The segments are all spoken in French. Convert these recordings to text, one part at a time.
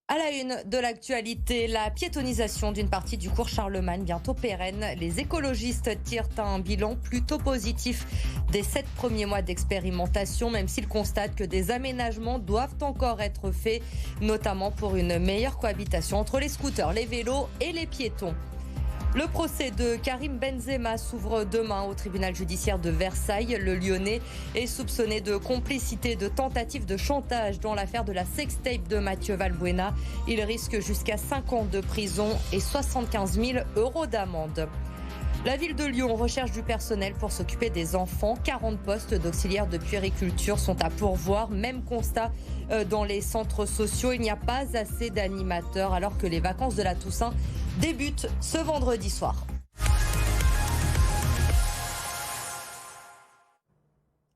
À la une de l'actualité, la piétonisation d'une partie du cours Charlemagne bientôt pérenne. Les écologistes tirent un bilan plutôt positif des 7 premiers mois d'expérimentation, même s'ils constatent que des aménagements doivent encore être faits, notamment pour une meilleure cohabitation entre les scooters, les vélos et les piétons. Le procès de Karim Benzema s'ouvre demain au tribunal judiciaire de Versailles. Le Lyonnais est soupçonné de complicité, de tentative de chantage dans l'affaire de la sextape de Mathieu Valbuena. Il risque jusqu'à 5 ans de prison et 75 000 € d'amende. La ville de Lyon recherche du personnel pour s'occuper des enfants. 40 postes d'auxiliaires de puériculture sont à pourvoir. Même constat dans les centres sociaux. Il n'y a pas assez d'animateurs alors que les vacances de la Toussaint débutent ce vendredi soir.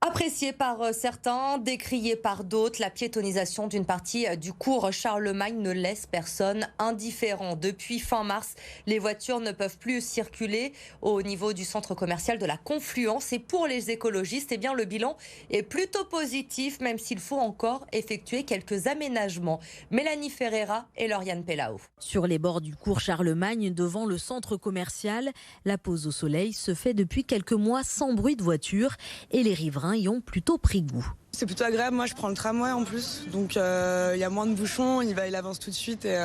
Appréciée par certains, décriée par d'autres, la piétonisation d'une partie du cours Charlemagne ne laisse personne indifférent. Depuis fin mars, les voitures ne peuvent plus circuler au niveau du centre commercial de la Confluence. Et pour les écologistes, le bilan est plutôt positif, même s'il faut encore effectuer quelques aménagements. Mélanie Ferreira et Lauriane Pellao. Sur les bords du cours Charlemagne, devant le centre commercial, la pause au soleil se fait depuis quelques mois sans bruit de voiture et les riverains y ont plutôt pris goût. C'est plutôt agréable, moi je prends le tramway en plus, donc il y a moins de bouchons, il avance tout de suite et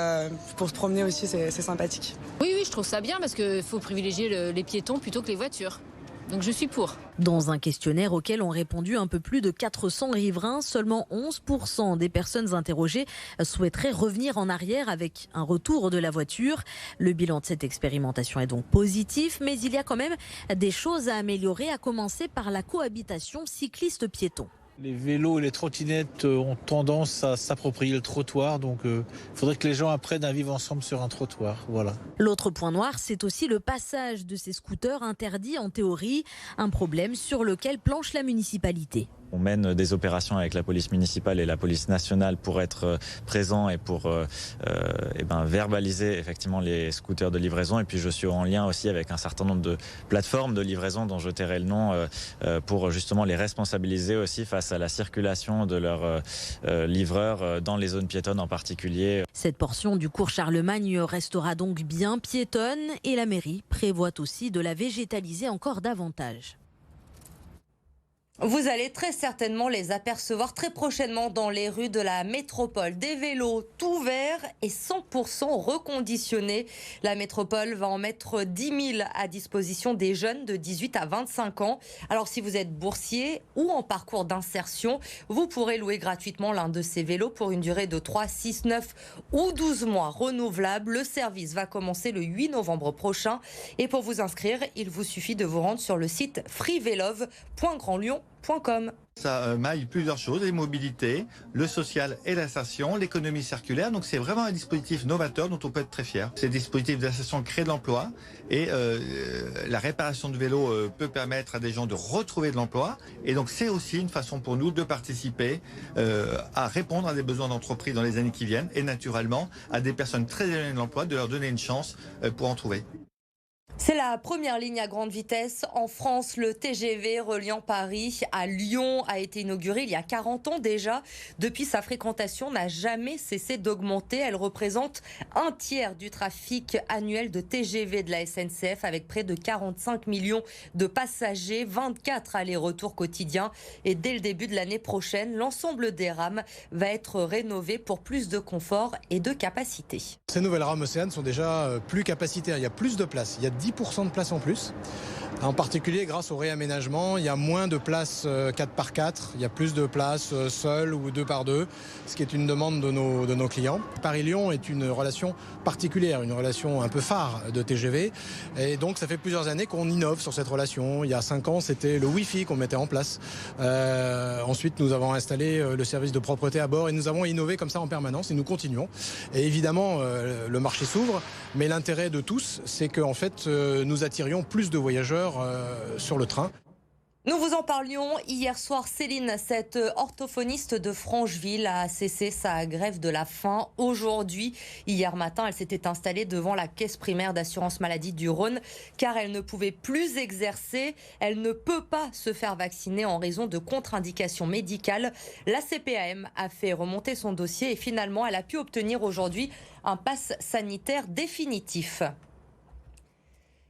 pour se promener aussi c'est sympathique. Oui, je trouve ça bien parce qu'il faut privilégier les piétons plutôt que les voitures. Donc je suis pour. Dans un questionnaire auquel ont répondu un peu plus de 400 riverains, seulement 11% des personnes interrogées souhaiteraient revenir en arrière avec un retour de la voiture. Le bilan de cette expérimentation est donc positif, mais il y a quand même des choses à améliorer, à commencer par la cohabitation cycliste-piéton. Les vélos et les trottinettes ont tendance à s'approprier le trottoir, donc il faudrait que les gens apprennent à vivre ensemble sur un trottoir. Voilà. L'autre point noir, c'est aussi le passage de ces scooters interdits en théorie, un problème sur lequel planche la municipalité. On mène des opérations avec la police municipale et la police nationale pour être présents et pour verbaliser effectivement les scooters de livraison. Et puis je suis en lien aussi avec un certain nombre de plateformes de livraison dont je tairai le nom pour justement les responsabiliser aussi face à la circulation de leurs livreurs dans les zones piétonnes en particulier. Cette portion du cours Charlemagne restera donc bien piétonne et la mairie prévoit aussi de la végétaliser encore davantage. Vous allez très certainement les apercevoir très prochainement dans les rues de la métropole. Des vélos tout verts et 100% reconditionnés. La métropole va en mettre 10 000 à disposition des jeunes de 18 à 25 ans. Alors si vous êtes boursier ou en parcours d'insertion, vous pourrez louer gratuitement l'un de ces vélos pour une durée de 3, 6, 9 ou 12 mois renouvelable. Le service va commencer le 8 novembre prochain. Et pour vous inscrire, il vous suffit de vous rendre sur le site freevelove.grandlyon.com. Ça maille plusieurs choses, les mobilités, le social et l'insertion, l'économie circulaire. Donc c'est vraiment un dispositif novateur dont on peut être très fier. Ces dispositifs d'insertion créent de l'emploi et la réparation de vélos peut permettre à des gens de retrouver de l'emploi. Et donc c'est aussi une façon pour nous de participer à répondre à des besoins d'entreprise dans les années qui viennent et naturellement à des personnes très éloignées de l'emploi, de leur donner une chance pour en trouver. C'est la première ligne à grande vitesse en France. Le TGV reliant Paris à Lyon a été inauguré il y a 40 ans déjà. Depuis, sa fréquentation n'a jamais cessé d'augmenter. Elle représente un tiers du trafic annuel de TGV de la SNCF avec près de 45 millions de passagers, 24 allers-retours quotidiens. Et dès le début de l'année prochaine, l'ensemble des rames va être rénové pour plus de confort et de capacité. Ces nouvelles rames Océane sont déjà plus capacitaires. Il y a plus de place. Il y a 10% de place en plus. En particulier, grâce au réaménagement, il y a moins de places 4x4, il y a plus de places seules ou 2x2, ce qui est une demande de nos clients. Paris-Lyon est une relation particulière, une relation un peu phare de TGV. Et donc, ça fait plusieurs années qu'on innove sur cette relation. Il y a 5 ans, c'était le Wi-Fi qu'on mettait en place. Ensuite, nous avons installé le service de propreté à bord et nous avons innové comme ça en permanence et nous continuons. Et évidemment, le marché s'ouvre, mais l'intérêt de tous, c'est qu'en fait, nous attirions plus de voyageurs sur le train. Nous vous en parlions hier soir. Céline, cette orthophoniste de Francheville, a cessé sa grève de la faim aujourd'hui. Hier matin, elle s'était installée devant la caisse primaire d'assurance maladie du Rhône car elle ne pouvait plus exercer. Elle ne peut pas se faire vacciner en raison de contre-indications médicales. La CPAM a fait remonter son dossier et finalement, elle a pu obtenir aujourd'hui un pass sanitaire définitif.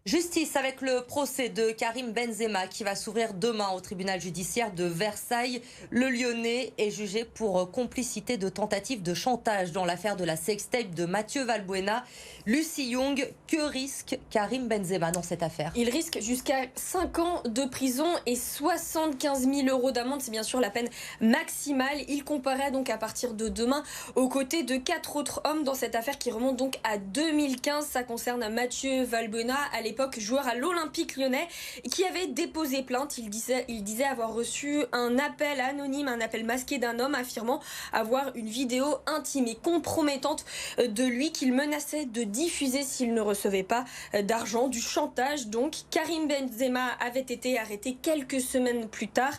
Justice avec le procès de Karim Benzema qui va s'ouvrir demain au tribunal judiciaire de Versailles. Le Lyonnais est jugé pour complicité de tentative de chantage dans l'affaire de la sextape de Mathieu Valbuena. Lucie Young, que risque Karim Benzema dans cette affaire? Il risque jusqu'à 5 ans de prison et 75 000 € d'amende. C'est bien sûr la peine maximale. Il comparaît donc à partir de demain aux côtés de 4 autres hommes dans cette affaire qui remonte donc à 2015. Ça concerne Mathieu Valbuena, à l'époque joueur à l'Olympique Lyonnais, qui avait déposé plainte. Il disait avoir reçu un appel anonyme, un appel masqué d'un homme affirmant avoir une vidéo intime et compromettante de lui qu'il menaçait de diffuser s'il ne recevait pas d'argent, du chantage. Donc Karim Benzema avait été arrêté quelques semaines plus tard.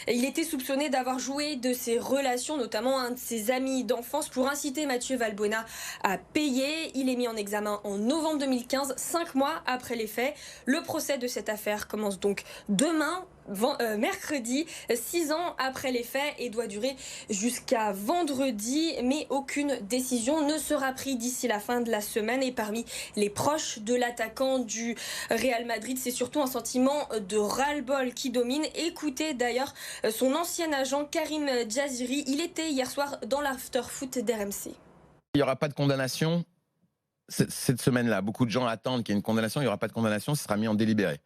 Il était soupçonné d'avoir joué de ses relations, notamment un de ses amis d'enfance, pour inciter Mathieu Valbuena à payer. Il est mis en examen en novembre 2015, 5 mois après les faits. Le procès de cette affaire commence donc demain, mercredi, 6 ans après les faits, et doit durer jusqu'à vendredi. Mais aucune décision ne sera prise d'ici la fin de la semaine. Et parmi les proches de l'attaquant du Real Madrid, c'est surtout un sentiment de ras-le-bol qui domine. Écoutez d'ailleurs son ancien agent Karim Djaziri. Il était hier soir dans l'after-foot d'RMC. Il n'y aura pas de condamnation cette semaine-là. Beaucoup de gens attendent qu'il y ait une condamnation. Il n'y aura pas de condamnation, ce sera mis en délibéré.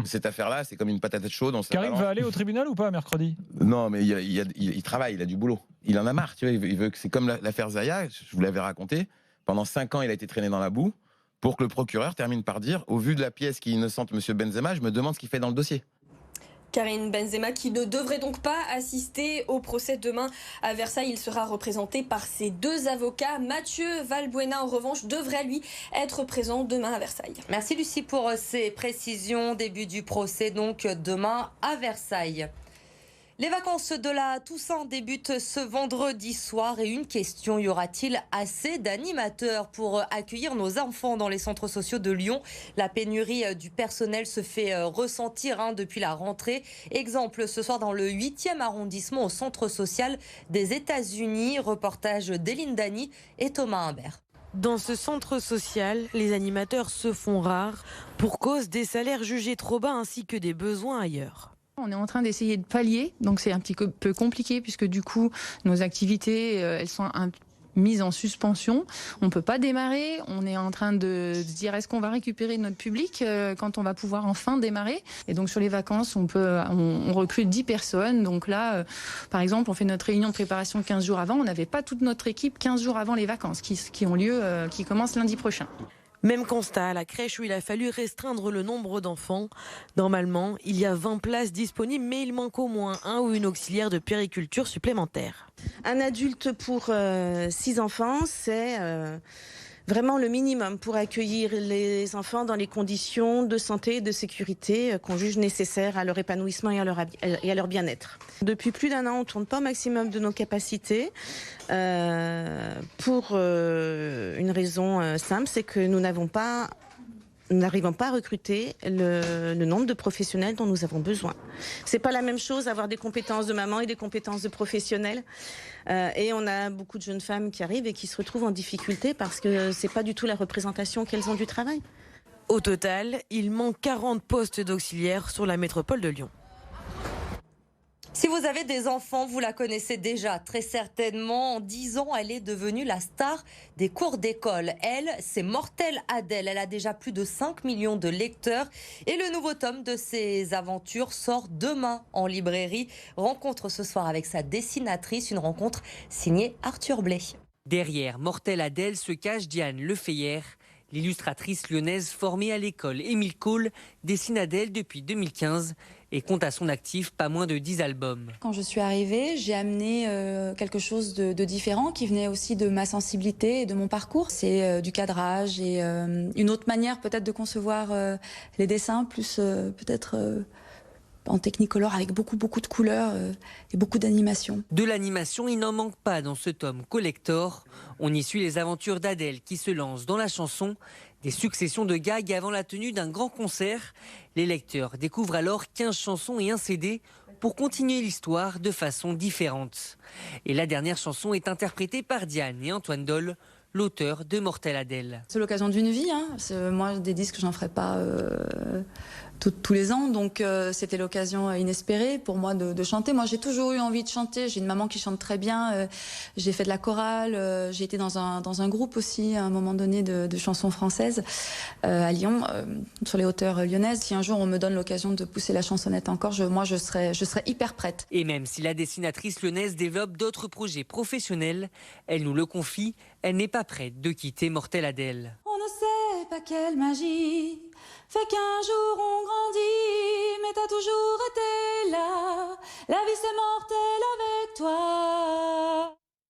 Cette affaire-là, c'est comme une patate chaude. Karim va aller au tribunal ou pas mercredi? Non, mais il travaille, il a du boulot. Il en a marre, tu vois. Il veut que c'est comme l'affaire Zaya, je vous l'avais raconté. Pendant 5 ans, il a été traîné dans la boue pour que le procureur termine par dire, au vu de la pièce qui innocente M. Benzema, je me demande ce qu'il fait dans le dossier. Karim Benzema qui ne devrait donc pas assister au procès demain à Versailles. Il sera représenté par ses 2 avocats. Mathieu Valbuena, en revanche, devrait lui être présent demain à Versailles. Merci Lucie pour ces précisions. Début du procès donc demain à Versailles. Les vacances de la Toussaint débutent ce vendredi soir et une question, y aura-t-il assez d'animateurs pour accueillir nos enfants dans les centres sociaux de Lyon? La pénurie du personnel se fait ressentir depuis la rentrée. Exemple ce soir dans le 8e arrondissement au centre social des États-Unis. Reportage d'Eline Dany et Thomas Humbert. Dans ce centre social, les animateurs se font rares pour cause des salaires jugés trop bas ainsi que des besoins ailleurs. On est en train d'essayer de pallier, donc c'est un petit peu compliqué puisque du coup nos activités elles sont mises en suspension. On ne peut pas démarrer, on est en train de se dire est-ce qu'on va récupérer notre public quand on va pouvoir enfin démarrer. Et donc sur les vacances on recrute 10 personnes. Donc là par exemple on fait notre réunion de préparation 15 jours avant, on n'avait pas toute notre équipe 15 jours avant les vacances qui ont lieu, qui commencent lundi prochain. Même constat à la crèche où il a fallu restreindre le nombre d'enfants. Normalement, il y a 20 places disponibles, mais il manque au moins un ou une auxiliaire de puériculture supplémentaire. Un adulte pour 6 enfants, c'est vraiment le minimum pour accueillir les enfants dans les conditions de santé et de sécurité qu'on juge nécessaires à leur épanouissement et à leur bien-être. Depuis plus d'1 an, on ne tourne pas au maximum de nos capacités pour une raison simple, c'est que nous n'arrivons pas à recruter le nombre de professionnels dont nous avons besoin. C'est pas la même chose avoir des compétences de maman et des compétences de professionnels. Et on a beaucoup de jeunes femmes qui arrivent et qui se retrouvent en difficulté parce que c'est pas du tout la représentation qu'elles ont du travail. Au total, il manque 40 postes d'auxiliaires sur la métropole de Lyon. Si vous avez des enfants, vous la connaissez déjà très certainement. En 10 ans, elle est devenue la star des cours d'école. Elle, c'est Mortelle Adèle. Elle a déjà plus de 5 millions de lecteurs. Et le nouveau tome de ses aventures sort demain en librairie. Rencontre ce soir avec sa dessinatrice, une rencontre signée Arthur Blais. Derrière Mortelle Adèle se cache Diane Lefeyer. L'illustratrice lyonnaise formée à l'école Émile Cole dessine Adèle depuis 2015 et compte à son actif pas moins de 10 albums. Quand je suis arrivée, j'ai amené quelque chose de différent qui venait aussi de ma sensibilité et de mon parcours. C'est du cadrage et une autre manière peut-être de concevoir les dessins, plus peut-être en Technicolor avec beaucoup de couleurs et beaucoup d'animation. De l'animation, il n'en manque pas dans ce tome collector. On y suit les aventures d'Adèle qui se lance dans la chanson, des successions de gags avant la tenue d'un grand concert. Les lecteurs découvrent alors 15 chansons et un CD pour continuer l'histoire de façon différente. Et la dernière chanson est interprétée par Diane et Antoine Doll, l'auteur de Mortel Adèle. C'est l'occasion d'une vie. Moi, des disques, j'en ferai pas tous les ans. Donc, c'était l'occasion inespérée pour moi de chanter. Moi, j'ai toujours eu envie de chanter. J'ai une maman qui chante très bien. J'ai fait de la chorale. J'ai été dans un groupe aussi, à un moment donné, de chansons françaises à Lyon, sur les hauteurs lyonnaises. Si un jour, on me donne l'occasion de pousser la chansonnette encore, je serai hyper prête. Et même si la dessinatrice lyonnaise développe d'autres projets professionnels, elle nous le confie, elle n'est pas prête de quitter Mortel Adèle. On ne sait pas quelle magie fait qu'un jour on grandit, mais t'as toujours été là. La vie c'est mortel avec toi.